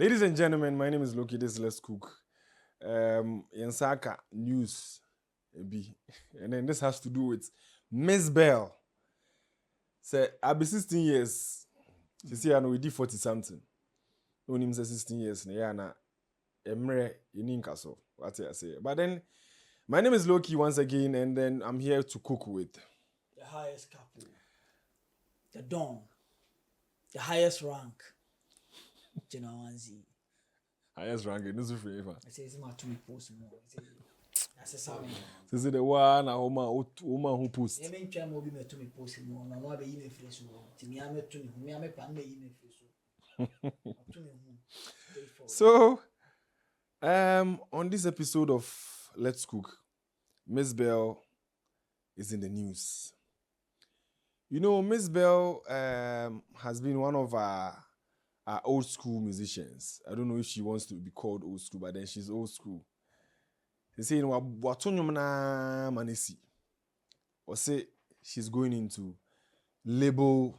Ladies and gentlemen, my name is Loki. This is Let's Cook. Yansaka news, and then this has to do with Mzbel. Say, I'll be 16 years. She say I know we did 40 something. No name say 16 years. Yeah, na emre ininkaso. What I say. But then, my name is Loki once again, and then I'm here to cook with the highest couple, the Don, the highest rank, General Wanzi. Highest rank in this favor. I say it's my two post more. That's a sound. This is the one who post. I mean, try more be me to me post more. No, no, be email face more. To me, I'm to me, I'm a pan me email face. So, on this episode of Let's Cook, Mzbel is in the news. You know, Mzbel has been one of our old school musicians. I don't know if she wants to be called old school, but then she's old school. They say, manesi. Or say she's going into label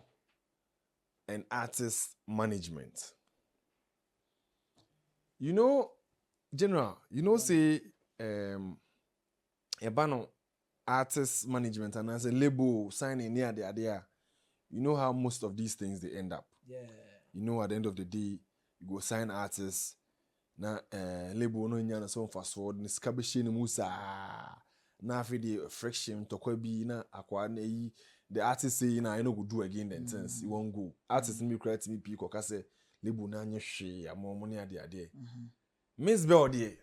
and artist management. You know, General, say Ebano artist management and as a label signing near the idea. You know how most of these things they end up. Yeah. You know, at the end of the day, you go sign artists. Na label no nyana so fast forward ni skabeshi ni musa na afi the friction tokwa bi na akwa na yi the artist say na I no go do again then things you won't go artist me create me pick or say label na anye hwe amomo ne ade Mzbel there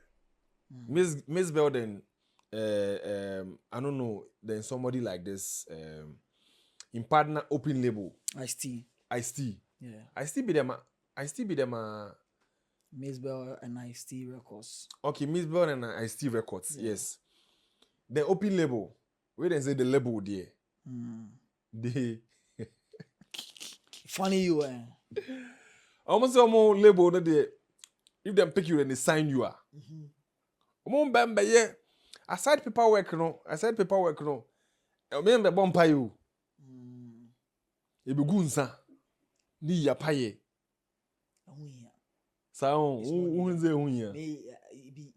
Mzbel then I don't know, then somebody like this in partner open label I still yeah I still be them Mzbel and I still records. Okay, Mzbel and I still records. Yeah. Yes. The open label. Where they say the label there. They funny you almost more label that they if they pick you and they sign you are. Bamba yeah. Aside paperwork no. Remember bomb you. E be gunsa. Ni ya paye. So, it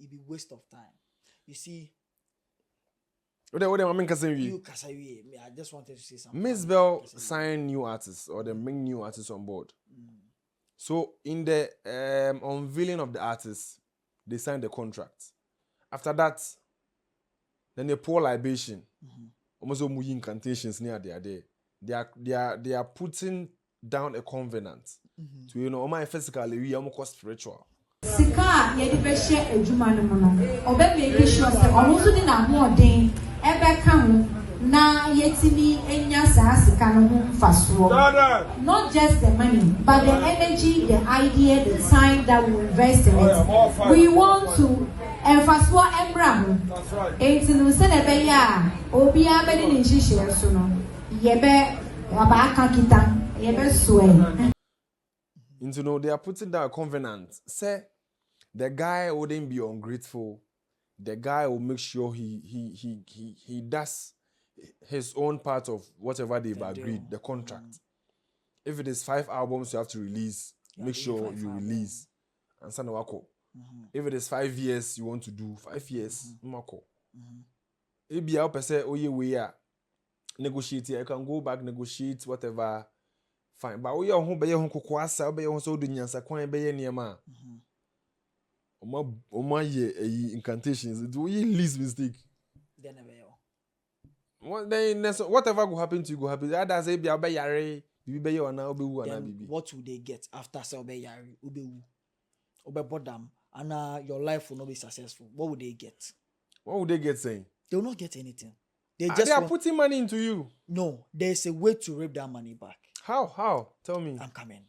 be waste of time. You see, I just wanted to say something. Mzbel signed new artists or they bring new artists on board. So, in the unveiling of the artists, they signed the contract. After that, then they pour libation. Almost all incantations near there. They are putting down a covenant. To my physically we almost spiritual. Sika ye di be share adwuma no mo no obe make sure say ono so di na ho odin e be ka ho na yetimi enya saa sika no ho mfaso. Not just the money but the energy, the idea, the time that we invest in it. We want to emphasize embra ho. Enti no se na be ya obi a be ni nhihye so no ye be aba aka kita ye be so they are putting down a covenant. Say the guy wouldn't be ungrateful. The guy will make sure he does his own part of whatever they've agreed, the contract. If it is 5 albums you have to release, make sure you release. And sanawako. If it is 5 years you want to do, 5 years, mako. Maybe I'll say, oh yeah, we are negotiating. I can go back, negotiate, whatever. Fine, but we are home by your home kukwasa, by your so doing yansa kwan by your near incantations. Do you least mistake? Then whatever will happen to you, go happen. That does say be a yare, be your now be what will they get after sell be yare, ube bodam, and your life will not be successful? What would they get? What would they get saying? They will not get anything. They are putting money into you. No, there's a way to reap that money back. How? Tell me. I'm coming.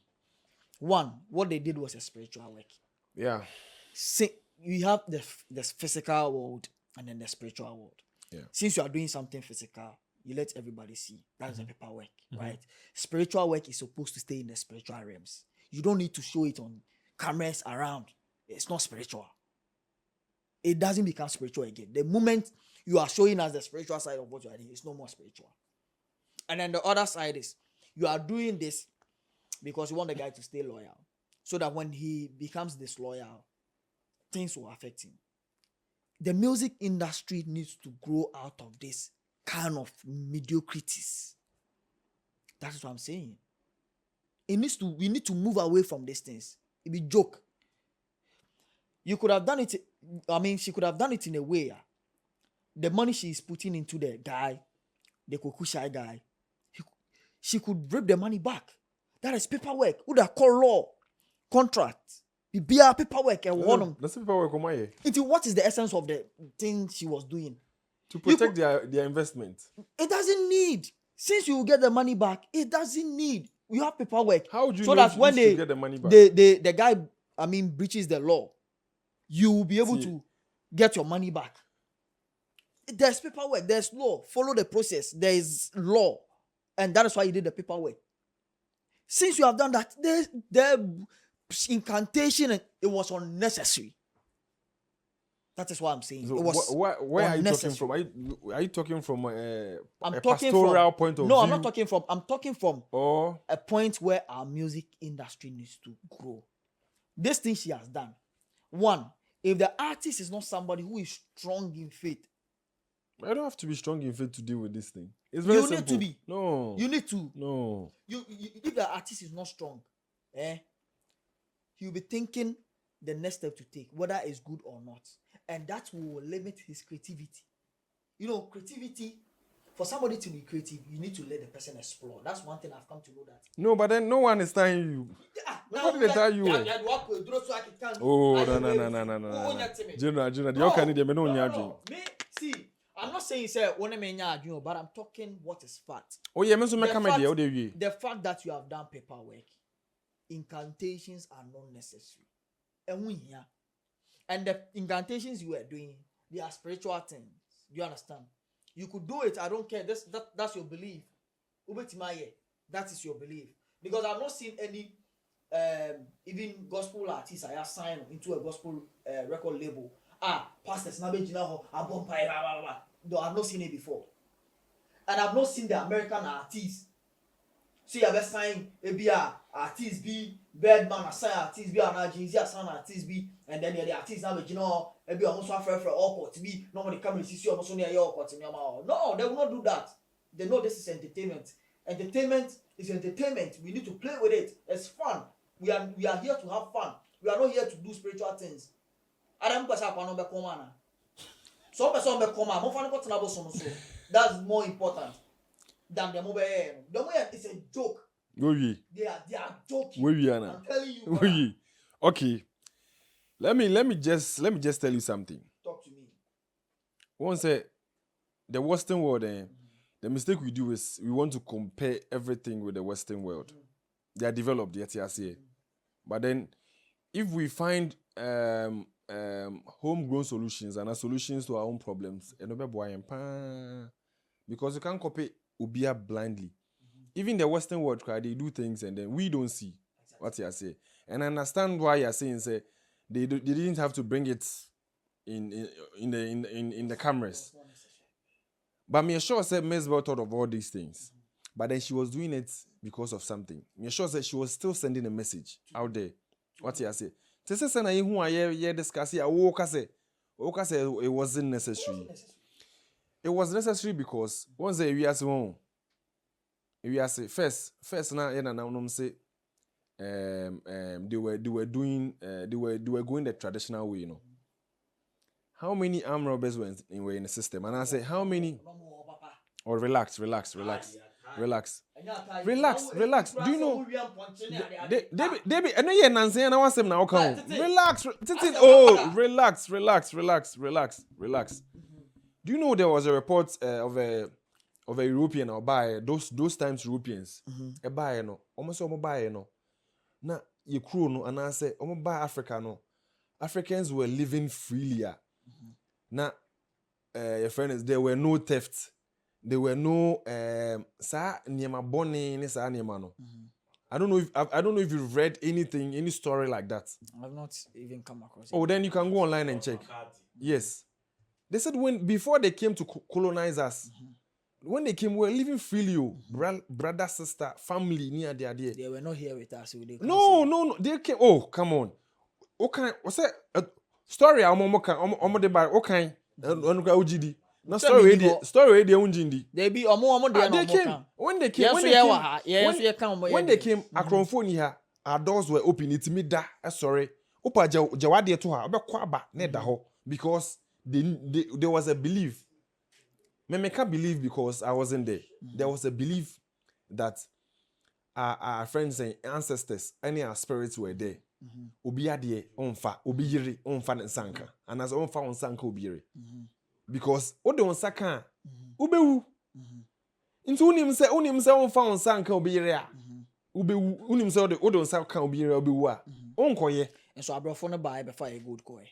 One, what they did was a spiritual work. Yeah. See, you have the physical world and then the spiritual world. Yeah. Since you are doing something physical, you let everybody see. That's the paperwork, right? Spiritual work is supposed to stay in the spiritual realms. You don't need to show it on cameras around. It's not spiritual. It doesn't become spiritual again. The moment you are showing us the spiritual side of what you are doing, it's no more spiritual. And then the other side is, you are doing this because you want the guy to stay loyal. so that when he becomes disloyal, things will affect him. The music industry needs to grow out of this kind of mediocrities. That's what I'm saying. We need to move away from these things. It be joke. You could have done it. I mean, she could have done it in a way. The money she's putting into the guy, the Kokusai guy, she could rip the money back. That is paperwork. Who that call law? Contract. The BR paperwork and one. That's paperwork. What is the essence of the thing she was doing? To protect their investment. It doesn't need. Since you get the money back, it doesn't need. You have paperwork. How would you so know that when they get the money back? The guy, I mean, breaches the law, you will be able to get your money back. There's paperwork, there's law. Follow the process. There is law. And that is why you did the paperwork. Since you have done that, the incantation, it was unnecessary. That is what I'm saying. So it was where are you talking from? Are you talking from a talking pastoral point of view? No, I'm not talking from. I'm talking from or a point where our music industry needs to grow. This thing she has done. One, if the artist is not somebody who is strong in faith, I don't have to be strong in faith to deal with this thing. It's very simple. You need to be. No. You need to. No. You if the artist is not strong, he'll be thinking the next step to take, whether it's good or not. And that will limit his creativity. You know, creativity, for somebody to be creative, you need to let the person explore. That's one thing I've come to know that. No, but then no one is telling you. Nobody they tell you. Oh, no. General, you can't even know your me, see, I'm not saying say one me but I'm talking what is fact. Oh yeah, me so make come there. The fact that you have done paperwork, incantations are not necessary. And the incantations you were doing, they are spiritual things. Do you understand? You could do it. I don't care. That's your belief. That is your belief. Because I've not seen any even gospel artists I have signed into a gospel record label. Pastors no, I've not seen it before. And I've not seen the American artists. So you have signed a artist be Birdman, assign artist be an agency, assign artist be, and then the artist now you know maybe almost one for all to be nobody come and see you almost near your court in your mouth. No, they will not do that. They know this is entertainment. Entertainment is entertainment. We need to play with it. It's fun. We are here to have fun. We are not here to do spiritual things. Adam pasa kwa no be komana. So person be koma, mo fa no ko tena so. That's more important than the mobile. The mobile is a joke. Oui. They are joking. Oui, Anna. I'm telling you. Oui. Okay. Let me just tell you something. Talk to me. One say the Western world, the mistake we do is we want to compare everything with the Western world. They are developed, yet but then if we find homegrown solutions and solutions to our own problems, because you can't copy Ubia blindly. Even the Western world, they do things and then we don't see what you are saying. And I understand why you are saying say they didn't have to bring it in the cameras. But me sure said Mzbel thought of all these things. But then she was doing it because of something. Me sure said she was still sending a message out there. What you are saying? Say na who I discuss here. Oka say it wasn't necessary. It was necessary because once we are saying first now say they were going the traditional way, you know. How many armed robbers were in the system? And I say how many? Or relax. Do you know? They and then Nancy and I was saying now come. Relax. Oh, relax. Do you know there was a report of a European or buy those times Europeans a buy no almost buy no na ye crew no and I say buy Africa no Africans were living freely na your friend is there were no thefts, there were no sa niema boni ni sa niema no. I don't know if you've read any story like that. I've not even come across it. Oh, then you can go online and check. Yes, they said before they came to colonize us, when they came, we were living freely. Brother, sister, family, near the idea. They were not here with us. So they No. They came. Oh, come on. Okay, what's that? Story. I'm the bar. Okay, OGD. No story. Story. They unjindi. They be omo They came. When they came, when they came, Akronfo ni ha. Our doors were open. It's me da. Sorry. Opa jawadi to her. Oba kwaba ne da ho because there was a belief. I can't believe because I wasn't there. There was a belief that our friends and ancestors, any our spirits were there. Obi adie onfa, obi yiri onfa nsanka, and as onfa onsanka obi yiri. Because ode onsaka, ubewu. Into unim se onfa onsanka obi yiri a. Ubewu unim se ode onsaka obi yiri obewu a. Onkoye. And so abrofo no buy before a good coin.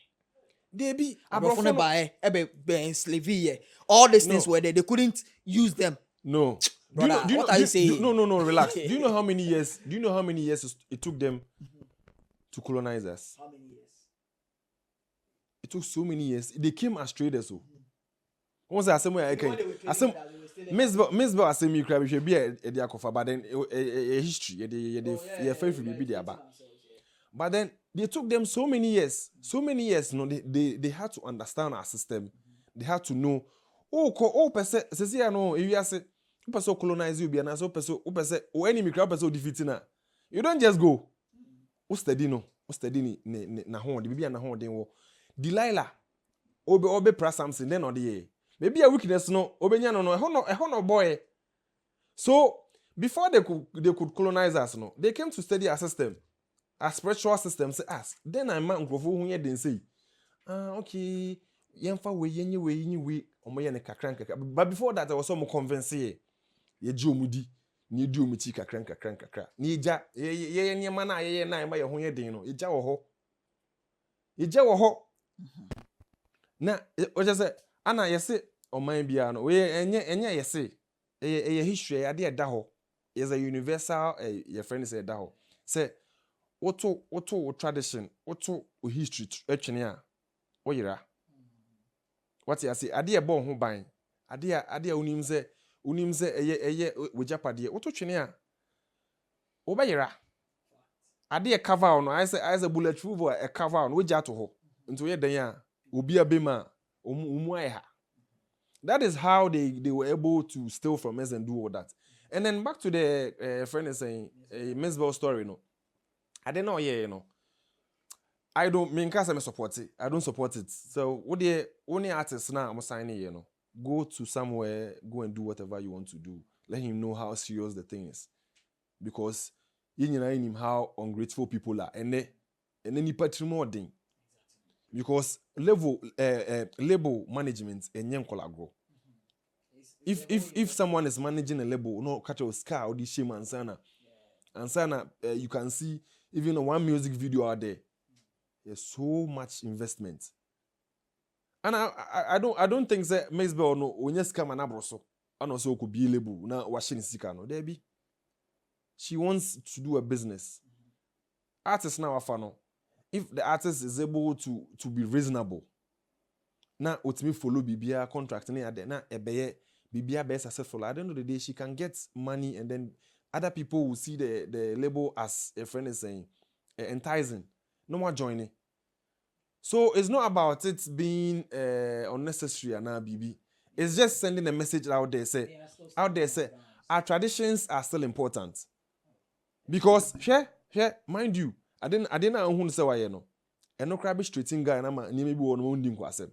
They be abrofo no buy be slavery. All these things were there. They couldn't use them. No. Brother, what are you saying? No, relax. Do you know how many years it took them to colonize us? How many years? It took so many years. They came as traders. So. Once I say I can. Mzbel I say me cry. We should be a diakofa, but then a history. A faith will be there. But then they took them so many years. No, they had to understand our system. They had to know. Person. Say no. If you say, person colonize you, be an so person. O enemy crowd person defeating na. You don't just go. O steady no. O steady ni na hon. The baby na hon den wo. Delilah. Obe press something then on the year. Maybe a weakness no. Obe nya no. No boy. So before they could colonize us no, they came to study our system, our spiritual system. Say us. Then I man grofo hu ye den say. Okay. Yemfa we yenye we. But before that, I was so more convinced. Ye jomudi, ni di omuti kakra. Ni ja ye nyama na ye na ma ye ho ye den no. Ija wo ho. Na o just say ana ye say oman bia no. We enye ye say ye history ade da ho. Is a universal your friend say da ho. Say woto tradition, woto history etwene a oyira. What you say? Ade bon ho ban. Ade unim se eye wejapade. Woto twene a obeyira. Ade cover on. I say bulletproof a cover on. We to ho. Into ye den a obi abema omu ha. That is how they were able to steal from us and do all that. And then back to the friend is saying Mzbel story no. I don't know I don't mean cause I support it. I don't support it. So what the only artists now I'm signing, go to somewhere, go and do whatever you want to do. Let him know how serious the thing is. Because you know him how ungrateful people are. And then you put more thing. Because label management and young collaborate. If someone is managing a label, no catch a scar or the shame and sana. And sana you can see even one music video out there. There's so much investment, and I don't think that Mzbel no when you scam an abroso, and also could be label now washing sika no there be. She wants to do a business. Artists now are fun. If the artist is able to be reasonable, now ultimately follow BBA contract na ebeye BBA be successful. At the end of the day, she can get money, and then other people will see the label as a friend is saying enticing. No more joining. So it's not about it being unnecessary and now BB. It's just sending a message out there. Say our traditions are still important. Because mind you, I didn't know who say why no. And no crabby straighting guy and I'm maybe one wounding kwasem.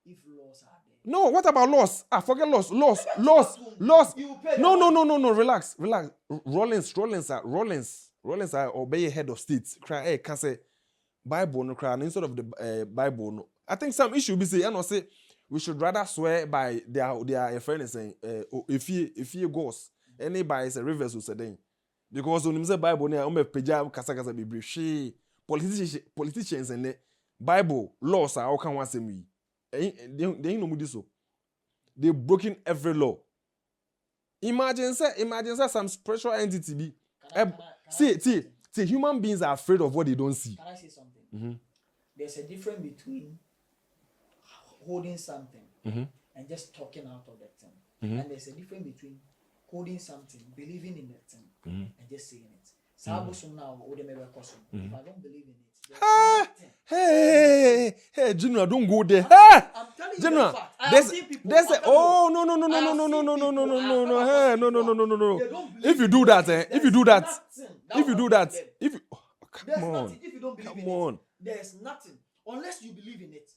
If laws are there. No, what about loss? Forget loss. No. Relax. Rollins are obey head of state. Cry, can say Bible no cry instead of the Bible. No. I think some issue be say, and say we should rather swear by their friend saying if he goes any by a rivers will say because when the Bible ne o me peja kasa be brief politicians and the Bible laws are all can one same we. They no mudi so. They broken every law. Imagine say some spiritual entity be. See, human beings are afraid of what they don't see. Can I say something? Mm-hmm. There's a difference between holding something and just talking out of that thing. Mm-hmm. And there's a difference between holding something, believing in that thing, Mm-hmm. and just saying it. Sabosum now, if I don't believe in it, there's Ah, nothing. hey, General, don't go there. I'm telling you General, the fact. I have seen people. there's I'm a, telling you. oh no no no no I no have no no seen no no no people, no I no have no come hey, across no no no people, no no they no. don't believe If you in do those that, things. if you There's do that, nothing if you will do happen that, to them. if you, oh, There's come on, nothing if you don't believe come in on. it. There's nothing unless you believe in it.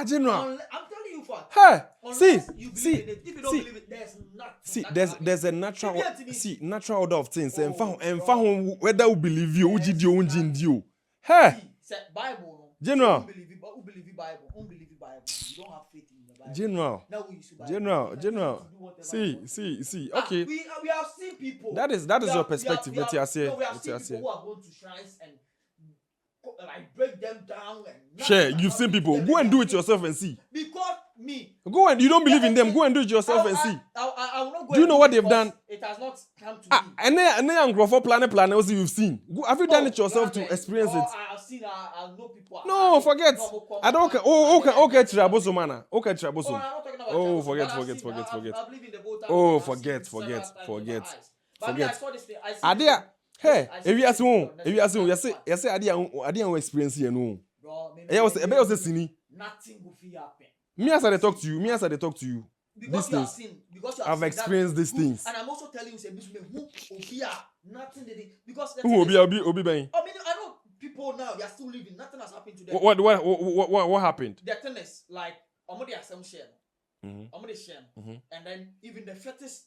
General. I'm telling you fact. Hey, Unless you believe in it. If you don't see, believe it, there's nothing. see, that there's can there's a happen. natural Immediately. natural order of things. And Oh, and bro. whether we believe you, There's you. Hey, See, say Bible. No? General. Say, who believe in Bible? Who believe in Bible? You don't have faith in the Bible. General. Now we use Bible. General, You can General. use it to do whatever you want. See. Ah, Okay, we have seen people. that is your perspective. We Let's have say. seen people who are going to shrines and like break them down and Share, nothing you've can seen happen to people. them Go and do it they are yourself and see. because me. Go and you don't believe in them. Go and do it yourself and see. I will not go. Do you know what they've because done? It has not come to me. And then for plan also you've seen. Have you done it yourself to experience it? I have seen. I know people. No, forget. I don't. Okay, Chiraboso mana. Okay, I'm Chiraboso. not talking about Oh, Chiraboso, forget. I believe in the boat. Oh, I've seen forget. it several times with my eyes. But me, I saw this thing. I see Adia, this thing. hey, I see if you this ask thing me, on if you ask me, Netflix. you say Adia experience here no. Bro, me, I was a sini. nothing will feel happen. Me as I dey talk to you, Because these you have days, seen, because you have I've seen experienced that, these things. And I'm also telling you, say, who Obia, nothing did it. Because the Who thing is- Obi Ben? I mean, I know people now, they are still living, nothing has happened to them. What happened? The thing is, like, omode assumption, Mhm. omode share, Mhm. and then even the fetish,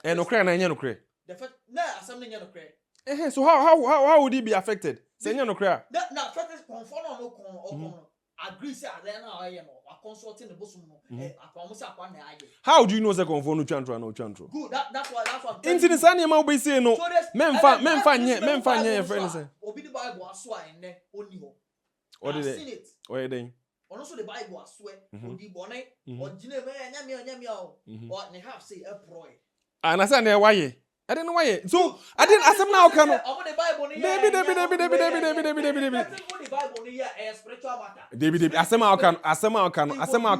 No cry na no cry. the fet, nah, assembly no cray. So how would he be affected? Say no cry. Now fetish conform no con agree say are now I am consulting the bosom no, almost akwa na aye. How do you know say confirm no chantro? Good, that's what I'm Into the sani ma we say no. So there's- Memfa nye friend say. Obi the Bible aso a enne oni ho. What I've did seen they? it. What did they? Ono so the Bible aso odi bone ogine me nyame o. Or ne have say e proy. And I said why? I didn't know why. So I didn't ask him now can. Omo the Bible ni Debi. The Bible ni a spiritual matter. Debi asema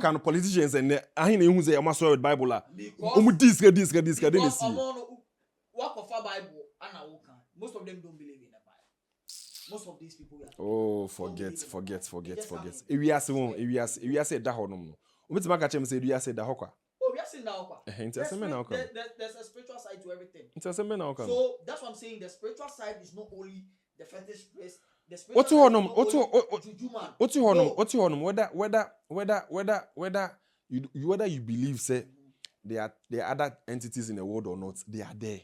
can politicians and ahin ehun say am so with Bible la. Omu this didn't see. Work of a Bible and a wokan. Most of them don't believe in the Bible. Most of these people. Oh, forget. If we say da ho no. Obi tima ka chem say we say da ho kwa. Oh, we are saying now. There's There's a spiritual side to everything. So So that's what I'm saying. The spiritual side is not only the fetish place. The spiritual What's side your is not only juju man. What's your whether you believe say there are other entities in the world or not, they are there.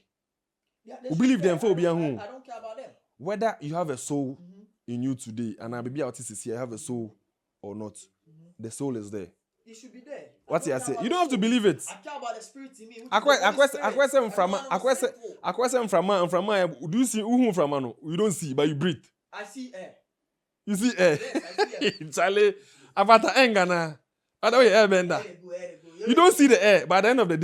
Yeah, Who believe them for I be home. don't care about them. Whether you have a soul in you today, and I be artist is here, have a soul or not, the soul is there. It should be there. What you say? You don't have to believe it. I care about the spirit in me. I question from do you see who from no? You don't see, but you breathe. I see air. You see air. Yes, I see air. Charlie, avata engana. Other way air bender. You don't see the air, but at the end of the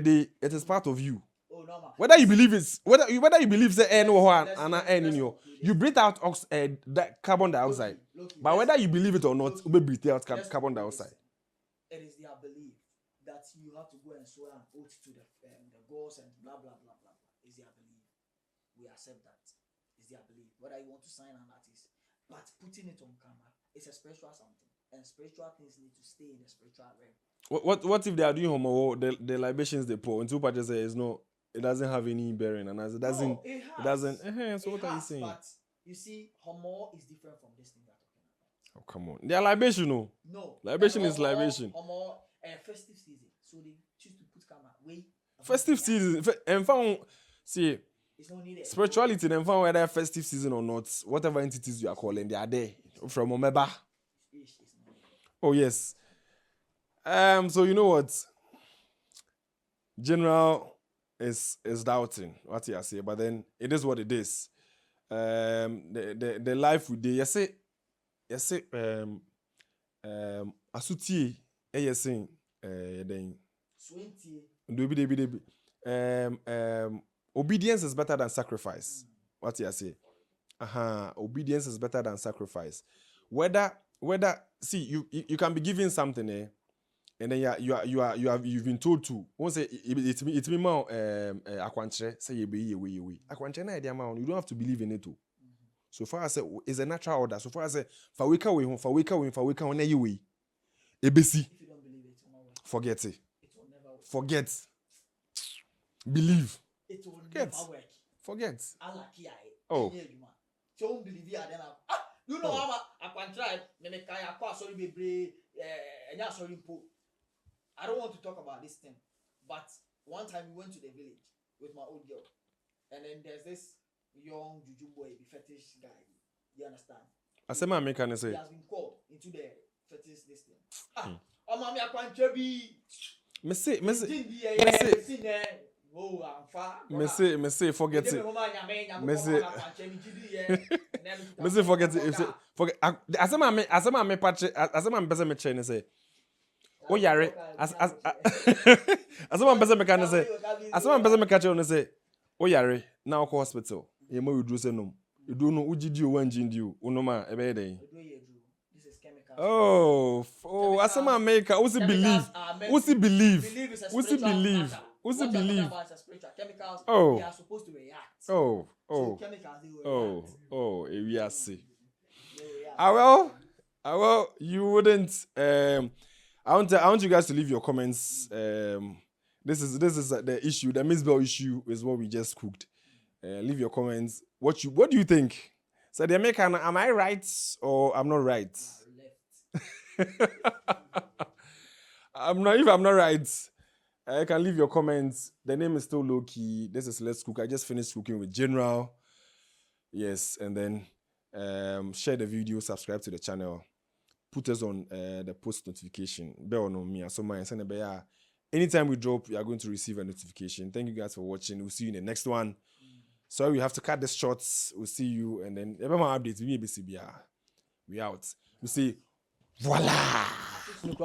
day, it is part of you. Oh, no, man. Whether you believe it's whether you believe the air no one and air in you, you breathe out that carbon dioxide. But whether you believe it or not, you breathe out carbon dioxide. It is their belief that you have to go and swear an oath to the gods and blah blah blah blah. Is their belief. We accept that. Is their belief. Whether you want to sign an artist, but putting it on camera, it's a spiritual something, and spiritual things need to stay in the spiritual realm. What if they are doing homo? The libations they pour? And two parties say it's no. It doesn't have any bearing, and as it doesn't, No, it it doesn't. So It what are you has, saying? But you see, homo is different from this thing we're talking about. Oh come on, they are libation, no. No, Libation is libation. Homo, festive season, so they choose to put camera way. Festive season, and found see It's not needed. spirituality. And found whether festive season or not, whatever entities you are calling, they are there from Omeba. It's not needed. Oh yes. So you know what? General is doubting what you say, but then it is what it is. The life we do, yes, asuti, yes, then 20. Obedience is better than sacrifice. What you say? Obedience is better than sacrifice. Whether whether see you can be given something and then you've been told to. Once it's me more akwanche say you akwanche na idea man, you don't have to believe in it too. So far as it's a natural order. So far as for wake away on you way. ABC. If you don't believe it, it will not work. Forget it. It will never work. Forget. Believe. It will Forget. never work. Forget. Allah kia. Oh. Don't believe it, then you know how I can try. Me kaya kwa sorry be enya sorry po. I don't want to talk about this thing, but one time we went to the village with my old girl, and then there's this young juju boy, the fetish guy. You understand? I say my can say. He has been called into the fetish this thing. Oh, mommy, I can't chebi. Me say, forget it. Me say, forget it. Forget. As a man, me patch. As a man, person me chain say. Oh yare. As a man, person me can say. As a man, person me catch on say. Oh yare. Now go hospital. You mo you do say no. You do no. Uji di o wanji di o. Unoma ebe dey. Oh, as a man maker, who's believe? Who's believe? Who's believe? Who's believe? Oh, they are supposed to react. Oh, So chemicals, they will react. We are see. Well, you wouldn't. I want you guys to leave your comments. This is the issue. The Mzbel issue is what we just cooked. Leave your comments. What do you think? So the American, am I right or I'm not right? If I'm not right, I can leave your comments. The name is still low key. This is Let's Cook. I just finished cooking with General. Yes, and then share the video, subscribe to the channel, put us on the post notification bell on me. So my send a bell. Anytime we drop, you are going to receive a notification. Thank you guys for watching. We'll see you in the next one. Sorry, we have to cut the shots. We'll see you, and then every more updates. We out. We see. Voila! Look,